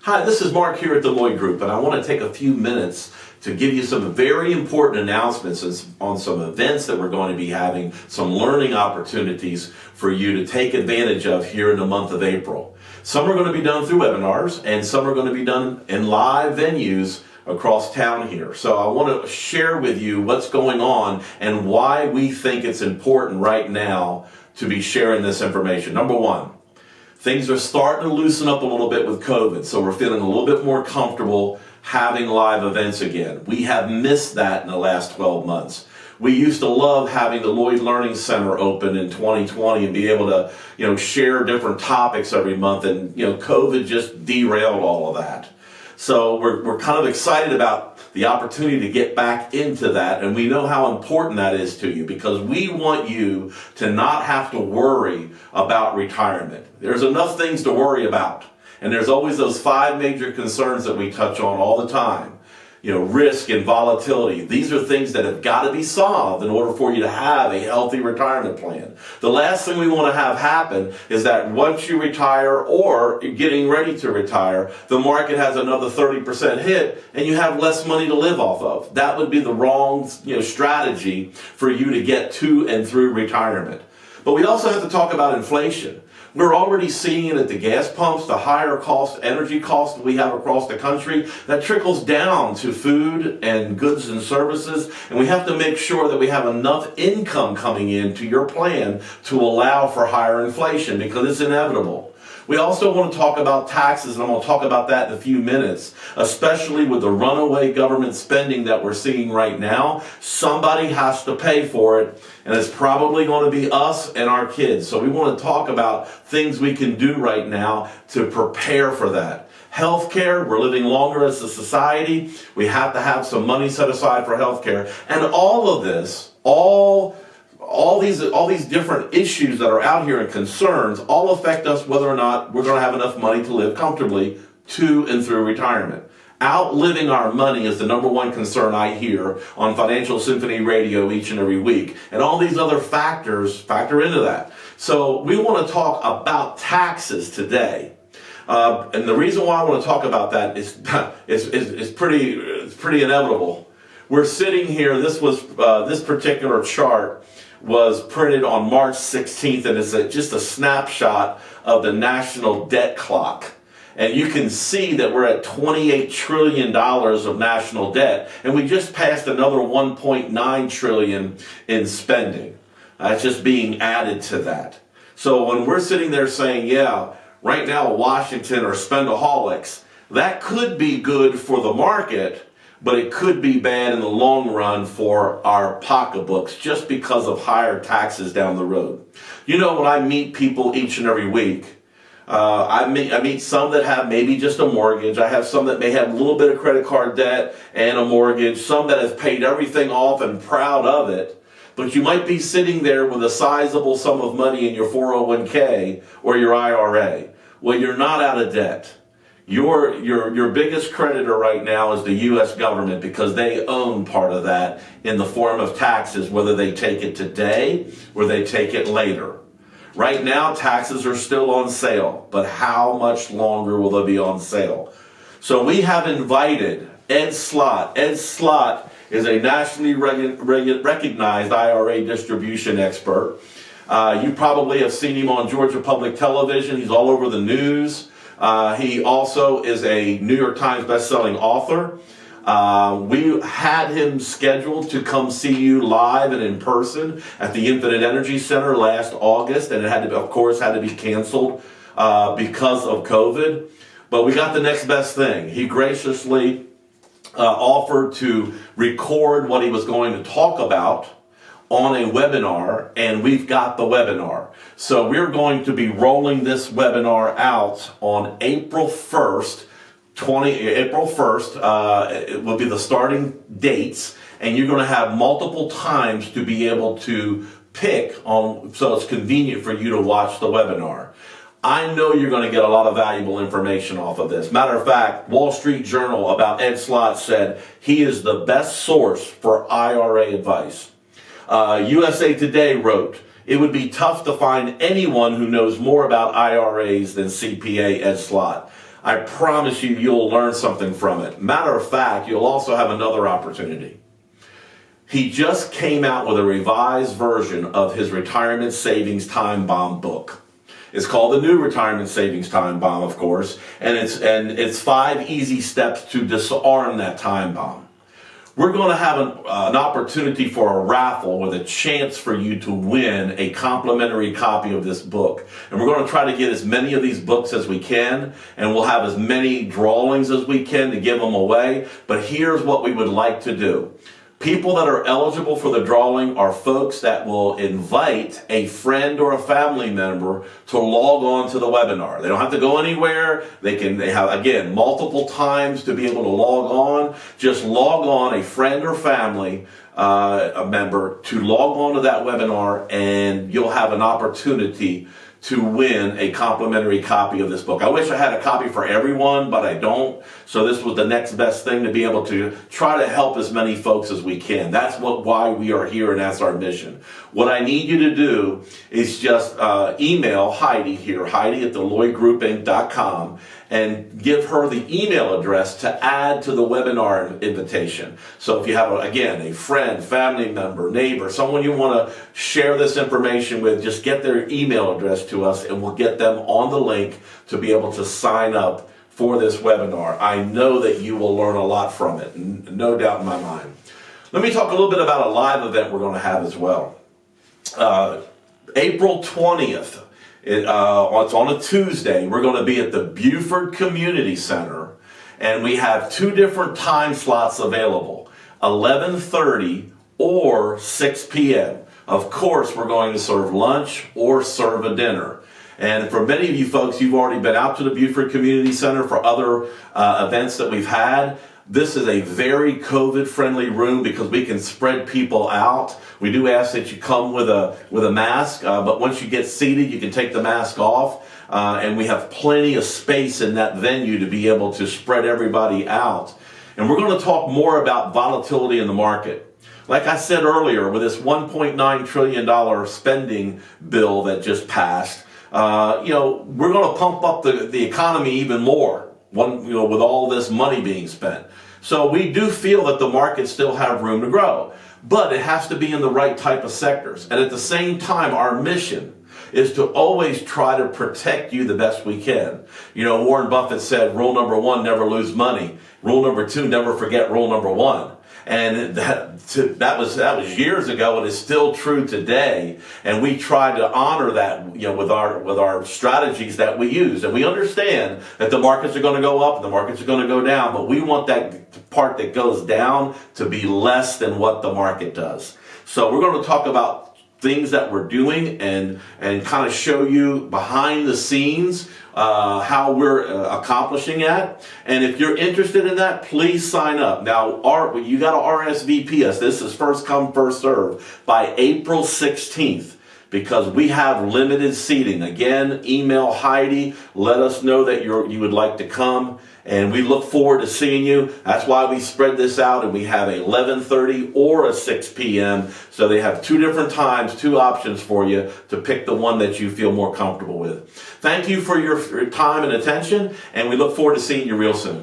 Hi, this is Mark here at the Lloyd Group, and I want to take a few minutes to give you some very important announcements on some events that we're going to be having, some learning opportunities for you to take advantage of here in the month of April. Some are going to be done through webinars, and some are going to be done in live venues across town here. So I want to share with you what's going on and why we think it's important right now to be sharing this information. Number one, things are starting to loosen up a little bit with COVID, so we're feeling a little bit more comfortable having live events again. We have missed that in the last 12 months. We used to love having the Lloyd Learning Center open in 2020 and be able to, share different topics every month, and, COVID just derailed all of that. So we're kind of excited about the opportunity to get back into that, and we know how important that is to you because we want you to not have to worry about retirement. There's enough things to worry about, and there's always those 5 major concerns that we touch on all the time. Risk and volatility. These are things that have got to be solved in order for you to have a healthy retirement plan. The last thing we want to have happen is that once you retire or you're getting ready to retire, the market has another 30% hit and you have less money to live off of. That would be the wrong, strategy for you to get to and through retirement. But we also have to talk about inflation. We're already seeing it at the gas pumps, the higher cost, energy costs that we have across the country. That trickles down to food and goods and services. And we have to make sure that we have enough income coming into your plan to allow for higher inflation because it's inevitable. We also want to talk about taxes, and I'm going to talk about that in a few minutes, especially with the runaway government spending that we're seeing right now. Somebody has to pay for it, and it's probably going to be us and our kids. So we want to talk about things we can do right now to prepare for that. Healthcare, we're living longer as a society. We have to have some money set aside for healthcare. And all of this, all these different issues that are out here and concerns all affect us whether or not we're going to have enough money to live comfortably to and through retirement. Outliving our money is the number one concern I hear on Financial Symphony Radio each and every week. And all these other factors factor into that. So we want to talk about taxes today. And the reason why I want to talk about that is pretty inevitable. We're sitting here, this particular chart was printed on March 16th, and it's just a snapshot of the national debt clock. And you can see that we're at $28 trillion of national debt, and we just passed another $1.9 trillion in spending. It's just being added to that. So when we're sitting there saying, yeah, right now Washington are spendaholics, that could be good for the market, but it could be bad in the long run for our pocketbooks just because of higher taxes down the road. When I meet people each and every week, I meet some that have maybe just a mortgage. I have some that may have a little bit of credit card debt and a mortgage, some that have paid everything off and proud of it. But you might be sitting there with a sizable sum of money in your 401k or your IRA. Well, you're not out of debt. Your biggest creditor right now is the U.S. government because they own part of that in the form of taxes, whether they take it today or they take it later. Right now, taxes are still on sale, but how much longer will they be on sale? So we have invited Ed Slott. Ed Slott is a nationally recognized IRA distribution expert. You probably have seen him on Georgia Public Television. He's all over the news. He also is a New York Times bestselling author. We had him scheduled to come see you live and in person at the Infinite Energy Center last August, and it had to be canceled because of COVID. But we got the next best thing. He graciously offered to record what he was going to talk about on a webinar, and we've got the webinar. So we're going to be rolling this webinar out on April 1st. It will be the starting dates, and you're going to have multiple times to be able to pick on, so it's convenient for you to watch the webinar. I know you're going to get a lot of valuable information off of this. Matter of fact, Wall Street Journal about Ed Slott said he is the best source for IRA advice. USA Today wrote, it would be tough to find anyone who knows more about IRAs than CPA Ed Slott. I promise you, you'll learn something from it. Matter of fact, you'll also have another opportunity. He just came out with a revised version of his Retirement Savings Time Bomb book. It's called the New Retirement Savings Time Bomb, of course, and it's 5 easy steps to disarm that time bomb. We're going to have an opportunity for a raffle with a chance for you to win a complimentary copy of this book. And we're going to try to get as many of these books as we can, and we'll have as many drawings as we can to give them away. But here's what we would like to do. People that are eligible for the drawing are folks that will invite a friend or a family member to log on to the webinar. They don't have to go anywhere. They have, again, multiple times to be able to log on. Just log on, a friend or family a member, to log on to that webinar, and you'll have an opportunity to win a complimentary copy of this book. I wish I had a copy for everyone, but I don't. So this was the next best thing to be able to try to help as many folks as we can. That's why we are here, and that's our mission. What I need you to do is just email Heidi here, Heidi@theloydgroupinc.com, and give her the email address to add to the webinar invitation. So if you have, again, a friend, family member, neighbor, someone you want to share this information with, just get their email address to us, and we'll get them on the link to be able to sign up for this webinar. I know that you will learn a lot from it, no doubt in my mind. Let me talk a little bit about a live event we're going to have as well. April 20th. It's on a Tuesday. We're going to be at the Buford Community Center, and we have 2 different time slots available, 11:30 or 6 p.m. Of course, we're going to serve lunch or serve a dinner. And for many of you folks, you've already been out to the Buford Community Center for other events that we've had. This is a very COVID-friendly room because we can spread people out. We do ask that you come with a mask, but once you get seated, you can take the mask off. And we have plenty of space in that venue to be able to spread everybody out. And we're going to talk more about volatility in the market. Like I said earlier, with this $1.9 trillion spending bill that just passed, we're going to pump up the economy even more. With all this money being spent. So we do feel that the markets still have room to grow, but it has to be in the right type of sectors. And at the same time, our mission is to always try to protect you the best we can. Warren Buffett said, rule number 1, never lose money. Rule number 2, never forget rule number 1. And that was years ago, and is still true today. And we try to honor that, with our strategies that we use. And we understand that the markets are going to go up and the markets are going to go down, but we want that part that goes down to be less than what the market does. So we're going to talk about things that we're doing and kind of show you behind the scenes how we're accomplishing that. And if you're interested in that, please sign up. Now, you got to RSVP us. This is first come, first serve by April 16th. Because we have limited seating. Again, email Heidi. Let us know that you would like to come. And we look forward to seeing you. That's why we spread this out, and we have a 11:30 or a 6 p.m. So they have 2 different times, 2 options for you to pick the one that you feel more comfortable with. Thank you for your time and attention, and we look forward to seeing you real soon.